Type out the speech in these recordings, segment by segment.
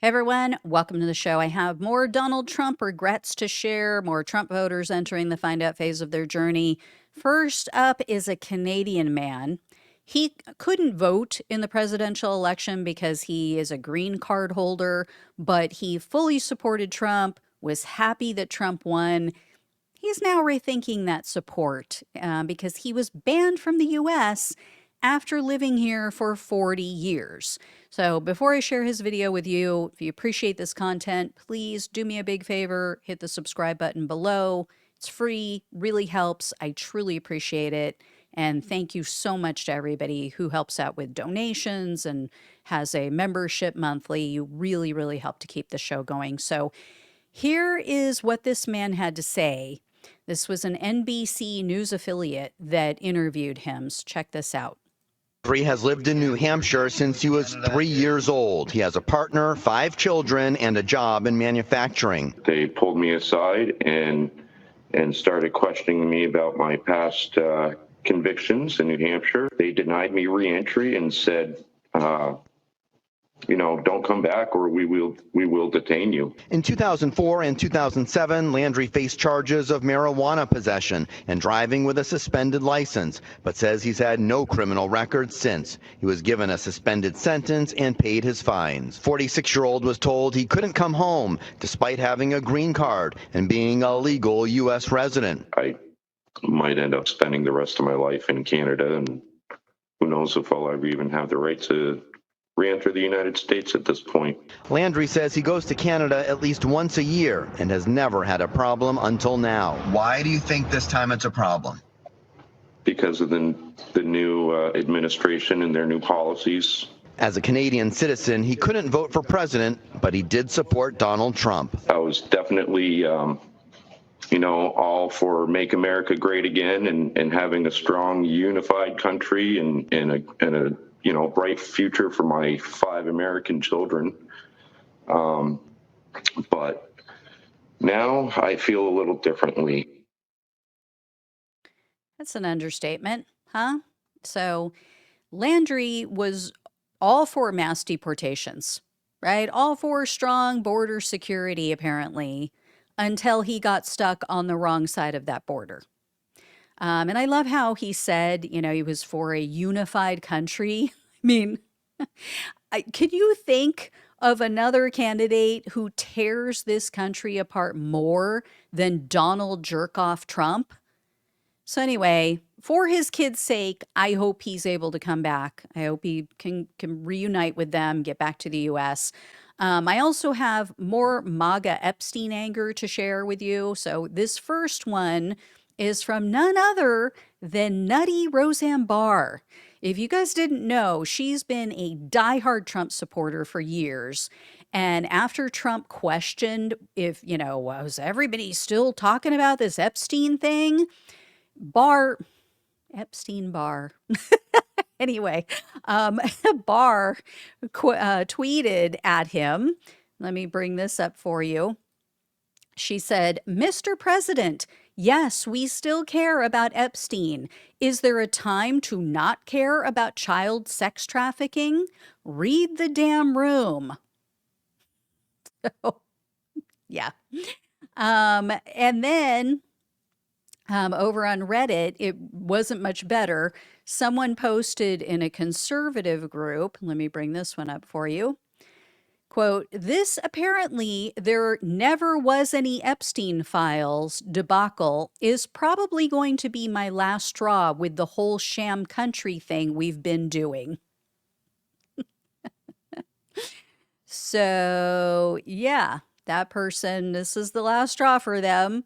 Hey everyone, welcome to the show. I have more Donald Trump regrets to share, more Trump voters entering the find out phase of their journey. First up is a Canadian man. He couldn't vote in the presidential election because he is a green card holder, but he fully supported Trump, was happy that Trump won. He's now rethinking that support because he was banned from the US after living here for 40 years. So before I share his video with you, if you appreciate this content, please do me a big favor, hit the subscribe button below. It's free, really helps. I truly appreciate it. And thank you so much to everybody who helps out with donations and has a membership monthly. You really, really help to keep the show going. So here is what this man had to say. This was an NBC News affiliate that interviewed him. So check this out. Has lived in New Hampshire since he was 3 years old. He has a partner, 5 children, and a job in manufacturing. They pulled me aside and started questioning me about my past convictions in New Hampshire. They denied me re-entry and said, don't come back or we will detain you. In 2004 and 2007, Landry faced charges of marijuana possession and driving with a suspended license, but says he's had no criminal record since. He was given a suspended sentence and paid his fines. 46-year-old was told he couldn't come home despite having a green card and being a legal U.S. resident. I might end up spending the rest of my life in Canada, and who knows if I'll ever even have the right to re-enter the United States at this point. Landry says he goes to Canada at least once a year and has never had a problem until now. Why do you think this time it's a problem? Because of the new administration and their new policies. As a Canadian citizen, he couldn't vote for president, but he did support Donald Trump. I was definitely, all for Make America Great Again and having a strong, unified country and a bright future for my 5 American children. But now I feel a little differently. That's an understatement, huh? So Landry was all for mass deportations, right? All for strong border security, apparently, until he got stuck on the wrong side of that border. And I love how he said, he was for a unified country. I mean, could you think of another candidate who tears this country apart more than Donald Jerkoff Trump? So anyway, for his kids' sake, I hope he's able to come back. I hope he can reunite with them, get back to the U.S. I also have more MAGA Epstein anger to share with you. So this first one is from none other than Nutty Roseanne Barr. If you guys didn't know, she's been a diehard Trump supporter for years. And after Trump questioned if, was everybody still talking about this Epstein thing? Epstein Barr. Anyway, Barr tweeted at him. Let me bring this up for you. She said, "Mr. President, yes, we still care about Epstein. Is there a time to not care about child sex trafficking? Read the damn room." So, yeah. And then over on Reddit, it wasn't much better. Someone posted in a conservative group, let me bring this one up for you. Quote, "This apparently there never was any Epstein files debacle is probably going to be my last straw with the whole sham country thing we've been doing." So, yeah, that person, this is the last straw for them.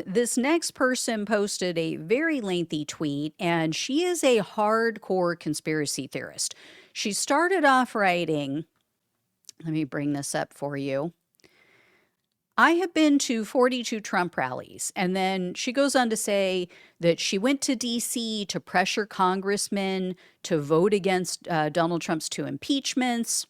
This next person posted a very lengthy tweet, and she is a hardcore conspiracy theorist. She started off writing, let me bring this up for you. "I have been to 42 Trump rallies." And then she goes on to say that she went to D.C. to pressure congressmen to vote against Donald Trump's 2 impeachments.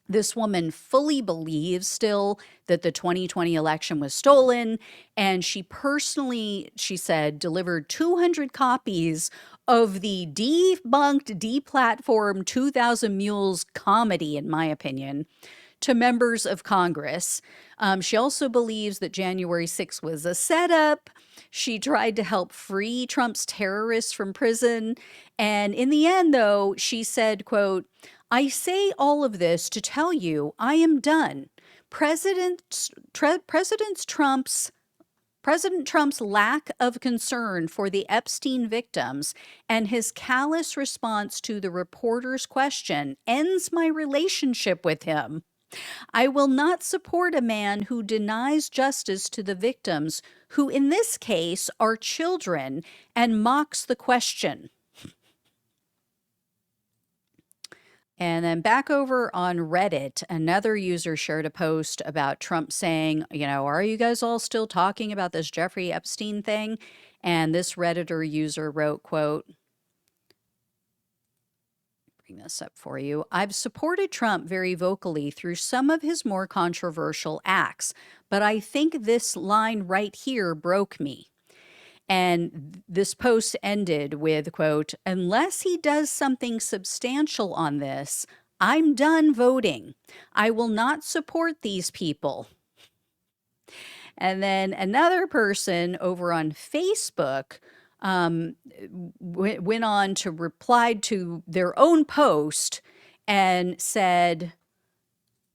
This woman fully believes still that the 2020 election was stolen. And she personally, she said, delivered 200 copies of the debunked, deplatformed 2000 Mules comedy, in my opinion, to members of Congress. She also believes that January 6th was a setup. She tried to help free Trump's terrorists from prison. And in the end, though, she said, quote, "I say all of this to tell you I am done. President Trump's lack of concern for the Epstein victims and his callous response to the reporter's question ends my relationship with him. I will not support a man who denies justice to the victims, who in this case are children, and mocks the question." And then back over on Reddit, another user shared a post about Trump saying, "Are you guys all still talking about this Jeffrey Epstein thing?" And this Redditor user wrote, quote, bring this up for you. "I've supported Trump very vocally through some of his more controversial acts, but I think this line right here broke me." And this post ended with, quote, "Unless he does something substantial on this, I'm done voting. I will not support these people." And then another person over on Facebook went on to reply to their own post and said,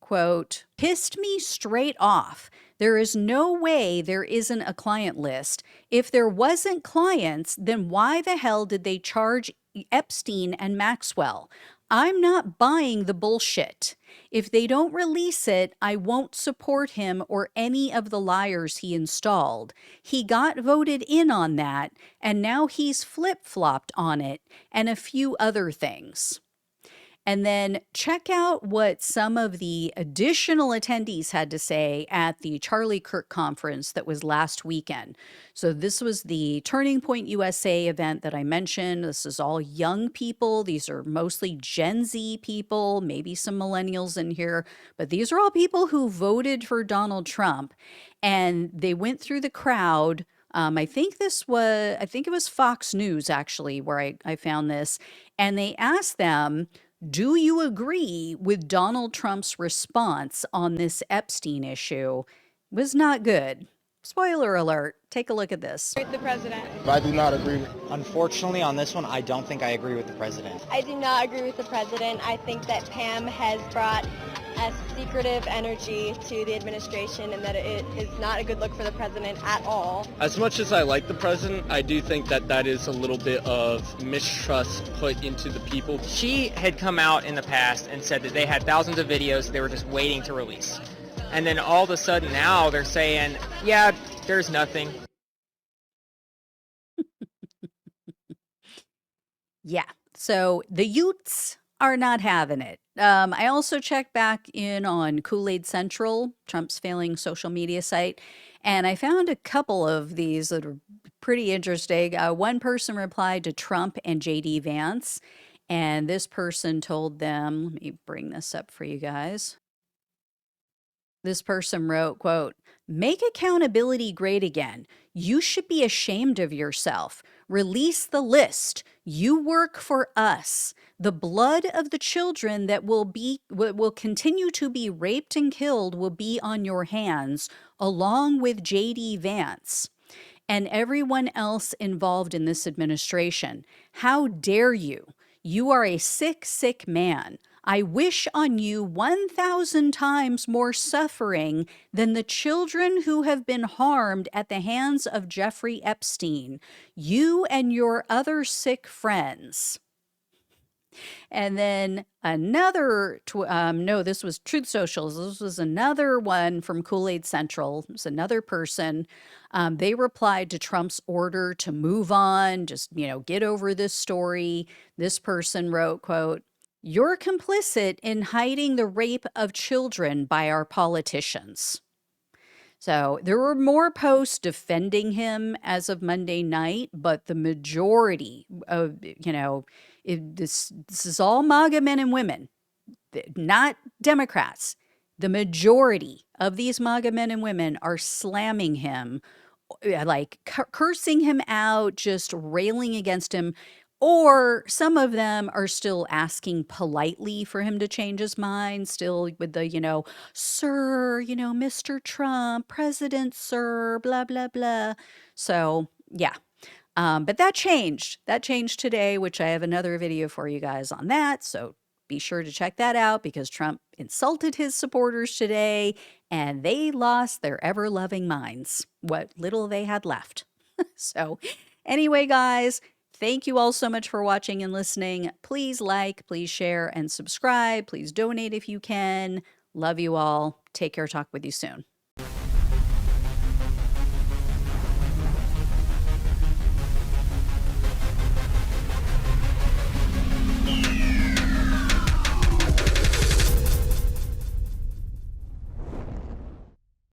quote, "Pissed me straight off. There is no way there isn't a client list. If there wasn't clients, then why the hell did they charge Epstein and Maxwell? I'm not buying the bullshit. If they don't release it, I won't support him or any of the liars he installed. He got voted in on that, and now he's flip-flopped on it, and a few other things." And then check out what some of the additional attendees had to say at the Charlie Kirk conference that was last weekend. So this was the Turning Point USA event that I mentioned. This is all young people. These are mostly Gen Z people, maybe some millennials in here, but these are all people who voted for Donald Trump. And they went through the crowd. I think it was Fox News actually where I found this. And they asked them, "Do you agree with Donald Trump's response on this Epstein issue?" It was not good. Spoiler alert. Take a look at this. With the president. I do not agree. Unfortunately, on this one, I don't think I agree with the president. I do not agree with the president. I think that Pam has brought a secretive energy to the administration and that it is not a good look for the president at all. As much as I like the president, I do think that that is a little bit of mistrust put into the people. She had come out in the past and said that they had thousands of videos they were just waiting to release. And then all of a sudden now they're saying, yeah, there's nothing. Yeah. So the Utes are not having it. I also checked back in on Kool-Aid Central, Trump's failing social media site, and I found a couple of these that are pretty interesting. One person replied to Trump and J.D. Vance, and this person told them, let me bring this up for you guys. This person wrote, quote, "Make accountability great again. You should be ashamed of yourself. Release the list. You work for us. The blood of the children that will continue to be raped and killed will be on your hands, along with J.D. Vance and everyone else involved in this administration. How dare you? You are a sick, sick man. I wish on you 1,000 times more suffering than the children who have been harmed at the hands of Jeffrey Epstein, you and your other sick friends." And then another, this was Truth Socials. This was another one from Kool-Aid Central. It was another person. They replied to Trump's order to move on, just, get over this story. This person wrote, quote, "You're complicit in hiding the rape of children by our politicians." So there were more posts defending him as of Monday night, but the majority of, this is all MAGA men and women, not Democrats. The majority of these MAGA men and women are slamming him, like cursing him out, just railing against him Or some of them are still asking politely for him to change his mind, still with the, sir, Mr. Trump, President, sir, blah, blah, blah. So, yeah. But that changed. That changed today, which I have another video for you guys on that. So be sure to check that out because Trump insulted his supporters today and they lost their ever-loving minds, what little they had left. So anyway, guys, thank you all so much for watching and listening. Please like, please share, and subscribe. Please donate if you can. Love you all. Take care. Talk with you soon.